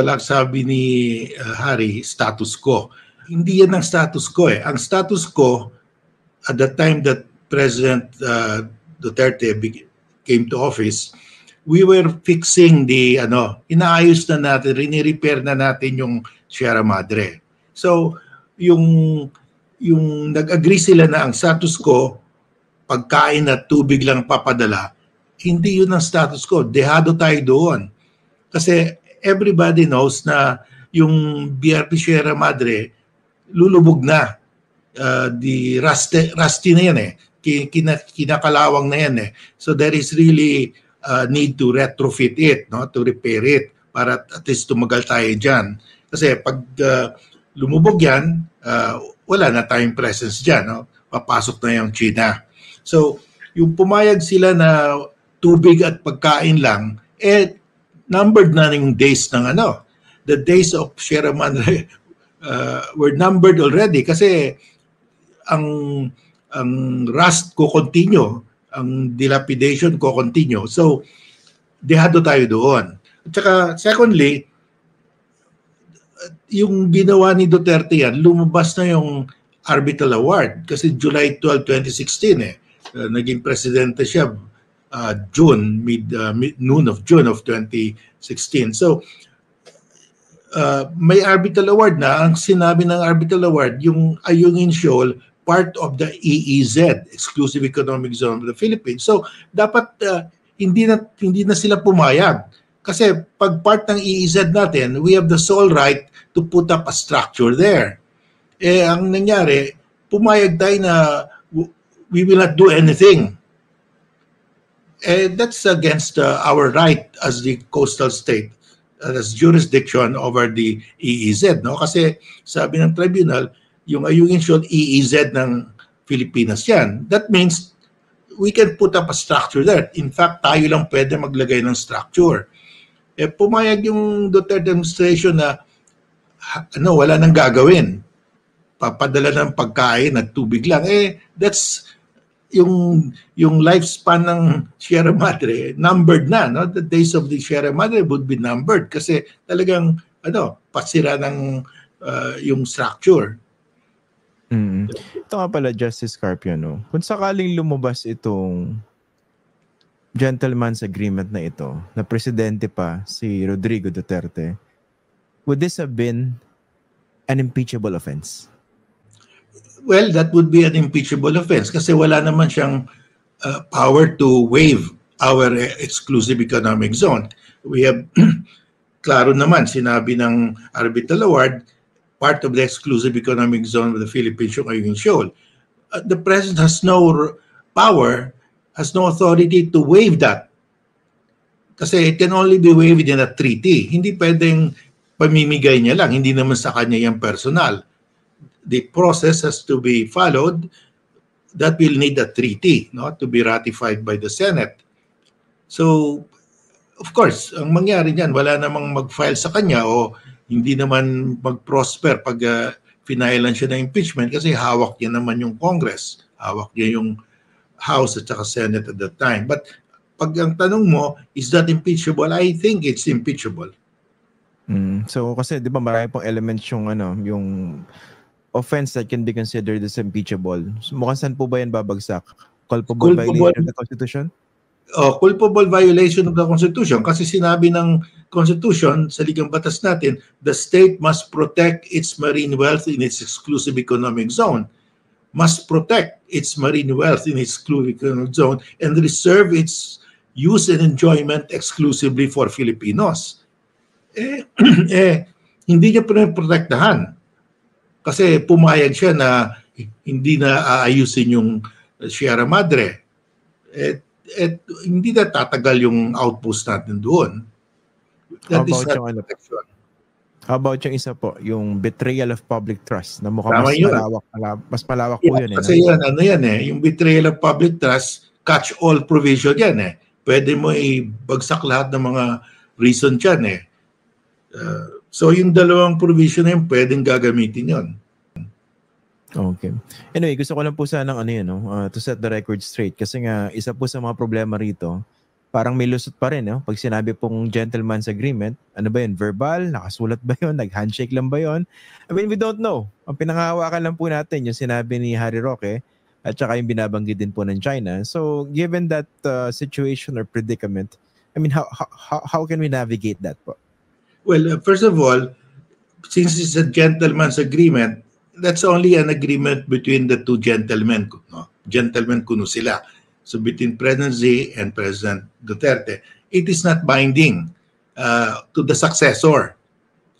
Walang sabi ni Harry, status quo. Hindi yan ang status quo eh. Ang status quo, at the time that President Duterte came to office, we were fixing inaayos na natin, rini-repair na natin yung Sierra Madre. So, yung nag-agree sila na ang status quo, pagkain at tubig lang papadala, hindi yun ang status quo. Dehado tayo doon. Kasi everybody knows na yung BRP Sierra Madre, lulubog na. Rusty na yan eh. Kinakalawang na yan eh. So there is really need to retrofit it, no, to repair it para at least tumagal tayo dyan. Kasi pag lumubog yan, wala na tayong presence dyan. No? Papasok na yung China. So yung pumayag sila na tubig at pagkain lang, numbered na yung days ng the days of Sierra Madre were numbered already kasi ang rust ko continue, ang dilapidation ko continue. So, dehado tayo doon. At saka, secondly, yung ginawa ni Duterte yan, lumabas na yung Arbitral Award kasi July 12, 2016 naging presidente siya June, noon of June of 2016. So, may Arbitral Award na. Ang sinabi ng Arbitral Award, yung Ayungin Shoal, part of the EEZ, Exclusive Economic Zone of the Philippines. So, dapat hindi na sila pumayag. Kasi pag part ng EEZ natin, we have the sole right to put up a structure there. Ang nangyari, pumayag tayo na we will not do anything. That's against our right as the coastal state, as jurisdiction over the EEZ. No? Kasi sabi ng tribunal, yung Ayungin Shoal, EEZ ng Pilipinas yan. That means we can put up a structure there. In fact, tayo lang pwede maglagay ng structure. Pumayag yung Duterte administration na wala nang gagawin. Papadala ng pagkain at tubig lang. That's yung lifespan ng Sierra Madre numbered na. No? The days of the Sierra Madre would be numbered kasi talagang pasira ng yung structure. Ito nga pala, Justice Carpio, no? Kung sakaling lumabas itong gentleman's agreement na ito, na presidente pa si Rodrigo Duterte, would this have been an impeachable offense? Well, that would be an impeachable offense kasi wala naman siyang power to waive our exclusive economic zone. We have, klaro naman, sinabi ng Arbitral Award, part of the exclusive economic zone of the Philippines, yung Ayungin Shoal. The President has no power, has no authority to waive that. Kasi it can only be waived in a treaty. Hindi pwedeng pamimigay niya lang. Hindi naman sa kanya yung personal. The process has to be followed. That will need a treaty, no, to be ratified by the Senate. So, of course, ang mangyari niyan, wala namang mag-file sa kanya o hindi naman mag-prosper pag finailan siya ng impeachment kasi hawak niya naman yung Congress. Hawak niya yung House at saka Senate at that time. But pag ang tanong mo, is that impeachable? I think it's impeachable. So kasi 'di ba marami pong elements yung offense that can be considered as impeachable. So, mukhang saan po ba yan babagsak? Culpable violation of the Constitution? Culpable violation of the Constitution kasi sinabi ng Constitution sa Ligang Batas natin, the state must protect its marine wealth in its exclusive economic zone, must protect its marine wealth in its exclusive economic zone and reserve its use and enjoyment exclusively for Filipinos. Hindi niya protektahan kasi pumayag siya na hindi na aayusin yung Sierra Madre. Hindi na tatagal yung outpost natin doon. That is not protection. How about yung isa po, yung betrayal of public trust na mukhang mas malawak po yun. Kasi yung betrayal of public trust, catch-all provision yan . Pwede mo ibagsak lahat ng mga reason dyan . So yung dalawang provision na yun, pwedeng gagamitin yun. Okay. Anyway, gusto ko lang po sanang to set the record straight kasi nga isa po sa mga problema rito parang may lusot pa rin, no? Pag sinabi pong gentleman's agreement, ano ba yun? Verbal? Nakasulat ba yun? Nag-handshake lang ba yun? I mean, we don't know. Ang pinangahawakan lang po natin yung sinabi ni Harry Roque at saka yung binabanggit din po ng China. So, given that situation or predicament, I mean, how can we navigate that po? Well, first of all, since it's a gentleman's agreement, that's only an agreement between the two gentlemen. No? Gentlemen kuno sila. So between President Xi and President Duterte, it is not binding to the successor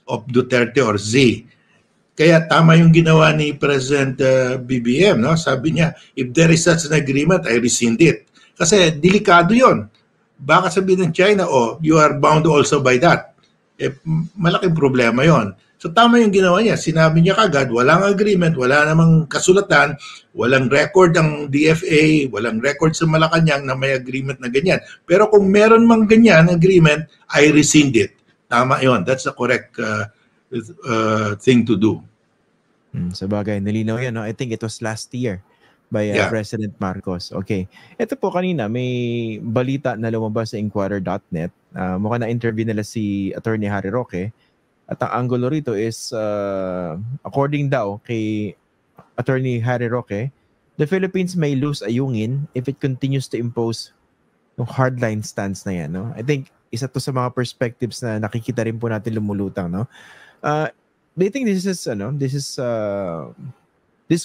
of Duterte or Xi. Kaya tama yung ginawa ni President BBM. No? Sabi niya, if there is such an agreement, I rescind it. Kasi delikado yon. Baka sabihin ng China, oh, you are bound also by that. Malaking problema yon. So tama yung ginawa niya. Sinabi niya kagad, walang agreement, wala namang kasulatan, walang record ang DFA, walang record sa Malacanang na may agreement na ganyan. Pero kung meron mang ganyan agreement, I rescind it. Tama yon. That's the correct thing to do. Sa bagay, nalinaw yan. No? I think it was last year by President Marcos. Okay. Ito po kanina, may balita na lumabas sa Inquirer.net. Mukhang na-interview nila si Attorney Harry Roque. At ang angulo rito is, according daw kay Attorney Harry Roque, the Philippines may lose ayungin if it continues to impose yung hardline stance na yan. No? I think isa to sa mga perspectives na nakikita rin po natin lumulutang. No? Do you think this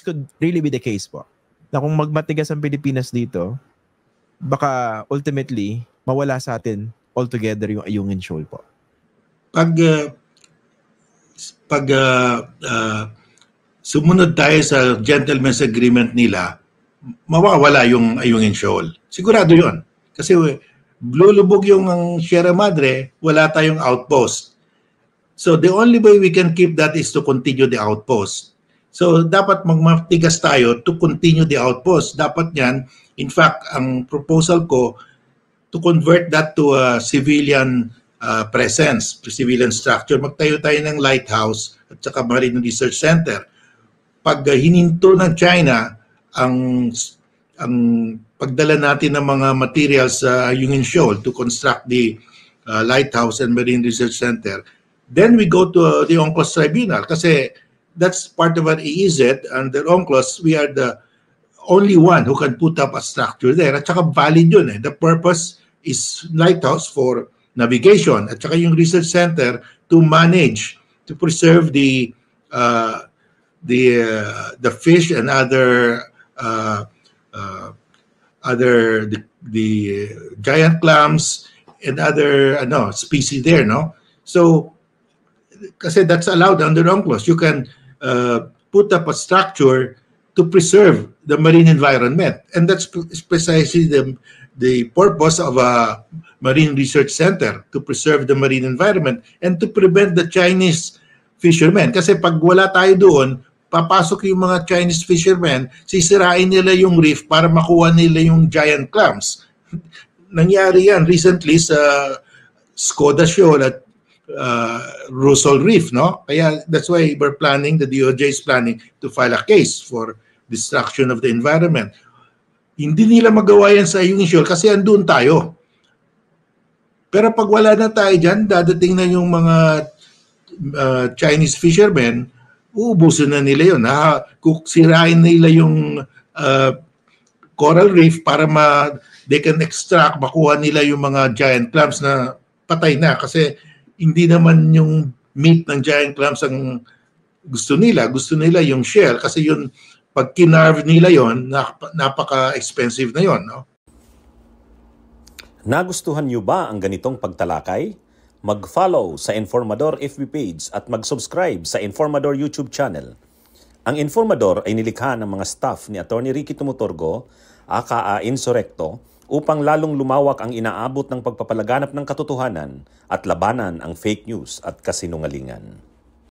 could really be the case po? Na kung magmatigas ang Pilipinas dito, baka ultimately mawala sa atin altogether yung ayungin shoal po. Pag sumunod tayo sa gentleman's agreement nila, mawawala yung ayungin shoal. Sigurado yon. Kasi lulubog yung Sierra Madre, wala tayong outpost. So the only way we can keep that is to continue the outpost. So dapat magmatigas tayo to continue the outpost. Dapat yan, in fact, ang proposal ko to convert that to a civilian presence, civilian structure. Magtayo tayo ng lighthouse at saka Marine Research Center. Pag hininto ng China ang pagdala natin ng mga materials sa Ayungin Shoal to construct the lighthouse and Marine Research Center, then we go to the UNCLOS Tribunal kasi that's part of our EEZ. Under UNCLOS, we are the only one who can put up a structure there. At saka valid yun. The purpose is lighthouse for navigation at saka yung research center to manage, to preserve the fish and other the giant clams and other species there, no? So kasi that's allowed under UNCLOS. You can put up a structure to preserve the marine environment, and that's precisely the purpose of a Marine Research Center, to preserve the marine environment and to prevent the Chinese fishermen. Kasi pag wala tayo doon, papasok yung mga Chinese fishermen, sisirain nila yung reef para makuha nila yung giant clams. Nangyari yan recently sa Skoda Shoal at Rusol Reef, no? Kaya that's why we're planning, the DOJ is planning to file a case for destruction of the environment. Hindi nila magawa yan sa Ayungin Shoal kasi andun tayo. Pero pag wala na tayo dyan, dadating na yung mga Chinese fishermen, uubusin na nila yun. Sirain nila yung coral reef para they can extract, makuha nila yung mga giant clams na patay na. Kasi hindi naman yung meat ng giant clams ang gusto nila. Gusto nila yung shell kasi yun, pag kinarve nila yon, napaka-expensive na yon, no? Nagustuhan niyo ba ang ganitong pagtalakay? Mag-follow sa Informador FB page at mag-subscribe sa Informador YouTube channel. Ang Informador ay nilikha ng mga staff ni Atty. Ricky Tumutorgo, aka Insurrecto, upang lalong lumawak ang inaabot ng pagpapalaganap ng katotohanan at labanan ang fake news at kasinungalingan.